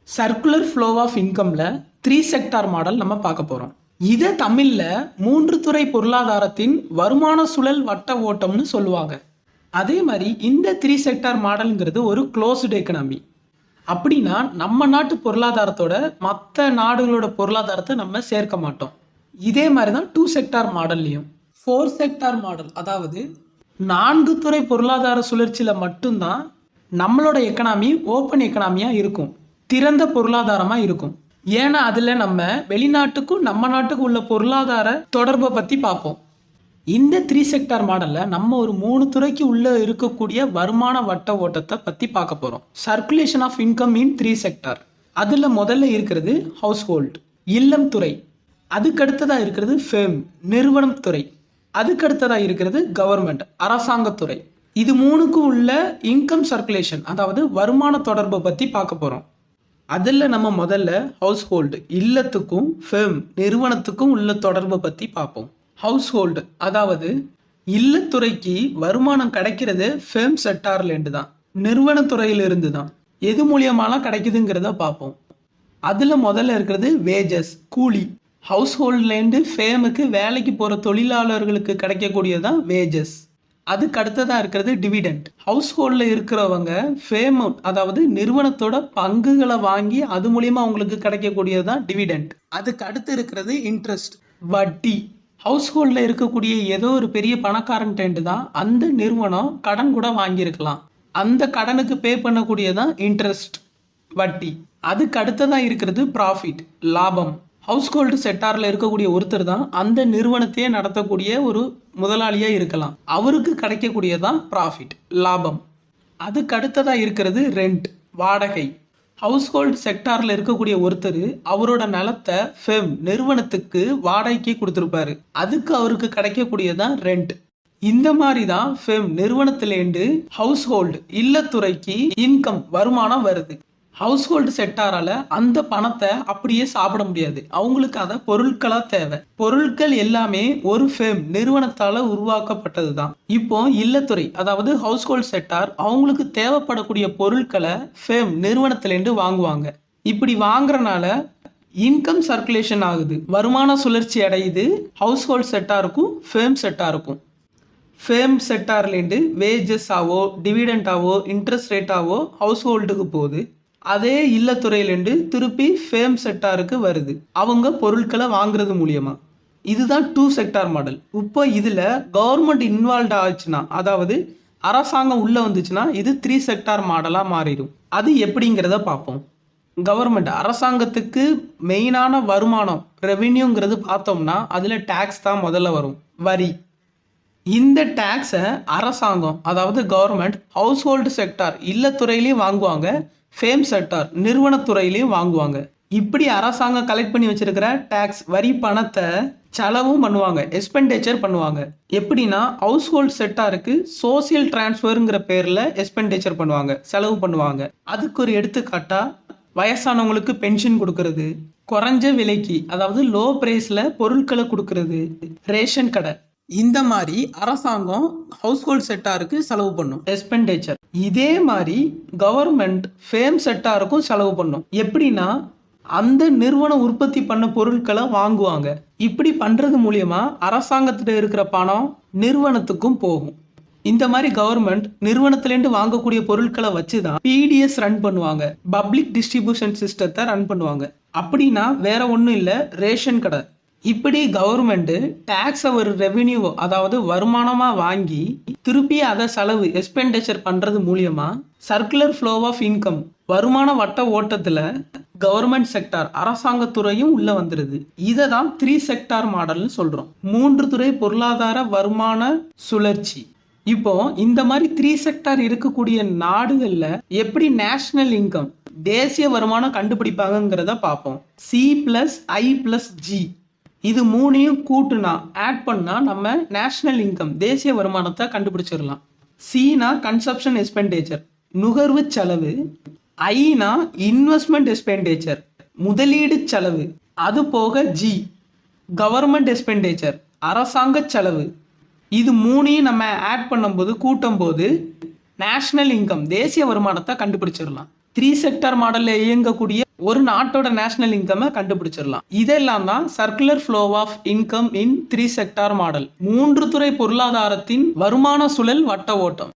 Circular flow of இன்கம்ல 3 sector model நம்ம பார்க்க போறோம். இதை தமிழ்ல 3 துறை பொருளாதாரத்தின் வருமான சுழல் வட்ட ஓட்டம்னு சொல்லுவாங்க. அதே மாதிரி இந்த 3 செக்டார் மாடல்ங்கிறது ஒரு க்ளோஸ்டு எக்கனாமி. அப்படின்னா நம்ம நாட்டு பொருளாதாரத்தோட மற்ற நாடுகளோட பொருளாதாரத்தை நம்ம சேர்க்க மாட்டோம். இதே மாதிரி தான் 2 செக்டார் மாடல்லையும் 4 செக்டார் மாடல், அதாவது 4 துறை பொருளாதார சுழற்சியில மட்டும்தான் நம்மளோட எக்கனாமி ஓப்பன் எக்கனாமியா இருக்கும், திறந்த பொருளாதாரமா இருக்கும். ஏன்னா அதுல நம்ம வெளிநாட்டுக்கும் நம்ம நாட்டுக்கும் உள்ள பொருளாதார தொடர்பை பத்தி பார்ப்போம். இந்த 3 செக்டார் மாடல்ல நம்ம ஒரு 3 துறைக்கு உள்ள இருக்கக்கூடிய வருமான வட்ட ஓட்டத்தை பத்தி பார்க்க போறோம். Circulation of income in 3 sector. அதுல முதல்ல இருக்கிறது ஹவுஸ் ஹோல்டு, இல்லம் துறை. அதுக்கடுத்ததா இருக்கிறது ஃபேம், நிறுவனம் துறை. அதுக்கடுத்ததா இருக்கிறது கவர்மெண்ட், அரசாங்கத்துறை. இது மூணுக்கும் உள்ள இன்கம் சர்க்குலேஷன், அதாவது வருமான தொடர்பை பத்தி பார்க்க போறோம். அதில் நம்ம முதல்ல ஹவுஸ் ஹோல்டு, இல்லத்துக்கும் ஃபேம், நிறுவனத்துக்கும் உள்ள தொடர்பை பற்றி பார்ப்போம். ஹவுஸ் ஹோல்டு, அதாவது இல்லத்துறைக்கு வருமானம் கிடைக்கிறது ஃபேம் செக்டார்லேருந்து தான், நிறுவனத்துறையிலிருந்து தான். எது மூலியமாலாம் கிடைக்குதுங்கிறத பார்ப்போம். அதில் முதல்ல இருக்கிறது வேஜஸ், கூலி. ஹவுஸ் ஹோல்ட்லேருந்து ஃபேமுக்கு வேலைக்கு போகிற தொழிலாளர்களுக்கு கிடைக்கக்கூடியதான் வேஜஸ். அதுக்கு அடுத்ததாக இருக்கிறது டிவிடெண்ட். ஹவுஸ் ஹோல்டில் இருக்கிறவங்க ஃபேம், அதாவது நிறுவனத்தோட பங்குகளை வாங்கி அது மூலியமா அவங்களுக்கு கிடைக்கக்கூடியது தான் டிவிடெண்ட். அதுக்கு அடுத்து இருக்கிறது இன்ட்ரெஸ்ட், வட்டி. ஹவுஸ் ஹோல்டில் இருக்கக்கூடிய ஏதோ ஒரு பெரிய பணக்காரன்ட்டு தான் அந்த நிறுவனம் கடன் கூட வாங்கியிருக்கலாம், அந்த கடனுக்கு பே பண்ணக்கூடியதான் இன்ட்ரெஸ்ட், வட்டி. அதுக்கு அடுத்ததாக இருக்கிறது ப்ராஃபிட், லாபம். ஹவுஸ் ஹோல்டு செக்டாரில் இருக்கக்கூடிய ஒருத்தர் தான் அந்த நிறுவனத்தையே நடத்தக்கூடிய ஒரு முதலாளியாக இருக்கலாம், அவருக்கு கிடைக்கக்கூடியதான் ப்ராஃபிட், லாபம். அதுக்கு அடுத்ததாக இருக்கிறது ரெண்ட், வாடகை. ஹவுஸ் ஹோல்டு செக்டாரில் இருக்கக்கூடிய ஒருத்தர் அவரோட நிலத்தை ஃபேம், நிறுவனத்துக்கு வாடகைக்கு கொடுத்துருப்பாரு, அதுக்கு அவருக்கு கிடைக்கக்கூடியதான் ரெண்ட். இந்த மாதிரி தான் ஃபேம், நிறுவனத்திலேருந்து ஹவுஸ் ஹோல்டு, இல்லத்துறைக்கு இன்கம், வருமானம் வருது. ஹவுஸ் ஹோல்டு செக்டாரால அந்த பணத்தை அப்படியே சாப்பிட முடியாது, அவங்களுக்கு அதை பொருட்களா தேவை. பொருட்கள் எல்லாமே ஒரு ஃபேம், நிறுவனத்தால உருவாக்கப்பட்டது தான். இப்போ இல்லத்துறை, அதாவது ஹவுஸ் ஹோல்டு செக்டார், அவங்களுக்கு தேவைப்படக்கூடிய பொருட்களை ஃபேம், நிறுவனத்திலேருந்து வாங்குவாங்க. இப்படி வாங்குறனால இன்கம் சர்க்குலேஷன் ஆகுது, வருமான சுழற்சி அடையுது ஹவுஸ் ஹோல்டு செக்டாருக்கும் ஃபேம் செக்டாருக்கும். ஃபேம் செக்டார்லேருந்து வேஜஸாவோ டிவிடெண்டாவோ இன்ட்ரெஸ்ட் ரேட்டாவோ ஹவுஸ் ஹோல்டுக்கு போகுது. அதே இல்லத்துறையிலேருந்து திருப்பி ஃபேம் செக்டாருக்கு வருது, அவங்க பொருட்களை வாங்குறது மூலியமா. இதுதான் 2 செக்டார் மாடல். இப்போ இதில் கவர்மெண்ட் இன்வால்வ் ஆச்சுன்னா, அதாவது அரசாங்கம் உள்ளே வந்துச்சுன்னா இது 3 செக்டார் மாடலாக மாறிடும். அது எப்படிங்கிறத பார்ப்போம். கவர்மெண்ட், அரசாங்கத்துக்கு மெயினான வருமானம் ரெவென்யூங்கிறது பார்த்தோம்னா அதில் டேக்ஸ் தான் முதல்ல வரும், வரி. இந்த டேக்ஸை அரசாங்கம், அதாவது கவர்மெண்ட், ஹவுஸ் ஹோல்டு செக்டார் இல்லத்துறையிலையும் வாங்குவாங்க, ஃபேம் செக்டார் நிறுவனத்துறையிலையும் வாங்குவாங்க. இப்படி அரசாங்கம் கலெக்ட் பண்ணி வச்சிருக்கிற டேக்ஸ், வரி பணத்தை செலவும் பண்ணுவாங்க, எக்ஸ்பெண்டிச்சர் பண்ணுவாங்க. எப்படின்னா ஹவுஸ் ஹோல்டு செக்டாருக்கு சோசியல் டிரான்ஸ்ஃபருங்கிற பேரில் எக்ஸ்பெண்டிச்சர் பண்ணுவாங்க, செலவு பண்ணுவாங்க. அதுக்கு ஒரு எடுத்துக்காட்டா வயசானவங்களுக்கு பென்ஷன் கொடுக்கறது, குறைஞ்ச விலைக்கு, அதாவது லோ பிரைஸில் பொருட்களை கொடுக்கறது, ரேஷன் கடை. இந்த மாதிரி அரசாங்கம் ஹவுஸ் ஹோல்டு செக்டாருக்கு செலவு பண்ணும், எக்ஸ்பெண்டிச்சர். இதே மாதிரி கவர்மெண்ட் ஃபேம் செக்டாருக்கும் செலவு பண்ணும். எப்படின்னா அந்த நிறுவனம் உற்பத்தி பண்ண பொருட்களை வாங்குவாங்க. இப்படி பண்றது மூலியமா அரசாங்கத்துல இருக்கிற பணம் நிறுவனத்துக்கும் போகும். இந்த மாதிரி கவர்மெண்ட் நிறுவனத்திலேருந்து வாங்கக்கூடிய பொருட்களை வச்சுதான் பிடிஎஸ் ரன் பண்ணுவாங்க, பப்ளிக் டிஸ்ட்ரிபியூஷன் சிஸ்டத்தை ரன் பண்ணுவாங்க. அப்படின்னா வேற ஒன்றும் இல்லை, ரேஷன் கடை. இப்படி கவர்மெண்ட் டேக்ஸை ஒரு ரெவென்யூ, அதாவது வருமானமா வாங்கி திருப்பி அதை செலவு, எக்ஸ்பெண்டிச்சர் பண்றது மூலியமா சர்க்குலர் ஃப்ளோ ஆஃப் இன்கம், வருமான வட்ட ஓட்டத்துல கவர்மெண்ட் செக்டார், அரசாங்கத்துறையும் உள்ள வந்துருது. இதை தான் 3 செக்டார் மாடல்னு சொல்றோம், 3 துறை பொருளாதார வருமான சுழற்சி. இப்போ இந்த மாதிரி 3 செக்டார் இருக்கக்கூடிய நாடுகள்ல எப்படி நேஷனல் இன்கம், தேசிய வருமானம் கண்டுபிடிப்பாங்கிறத பார்ப்போம். C+I+G, இது மூணையும் கூட்டுனா, ஆட் பண்ணா நம்ம நேஷனல் இன்கம், தேசிய வருமானத்தை கண்டுபிடிச்சிடலாம். சினா கன்சப்ஷன் எக்ஸ்பெண்டிச்சர், நுகர்வு செலவு. ஐனா இன்வெஸ்ட்மெண்ட் எக்ஸ்பெண்டிச்சர், முதலீடு செலவு. அது போக ஜி, கவர்மெண்ட் எக்ஸ்பெண்டிச்சர், அரசாங்க செலவு. இது மூணையும் நம்ம ஆட் பண்ணும்போது, கூட்டும் போது நேஷனல் இன்கம், தேசிய வருமானத்தை கண்டுபிடிச்சிடலாம். 3 செக்டார் மாடலில் இயங்கக்கூடிய ஒரு நாட்டோட நேஷனல் இன்கமை கண்டுபிடிச்சிடலாம். இதெல்லாம் தான் circular flow of income in 3 sector model, 3 துறை பொருளாதாரத்தின் வருமான சுழல் வட்ட ஓட்டம்.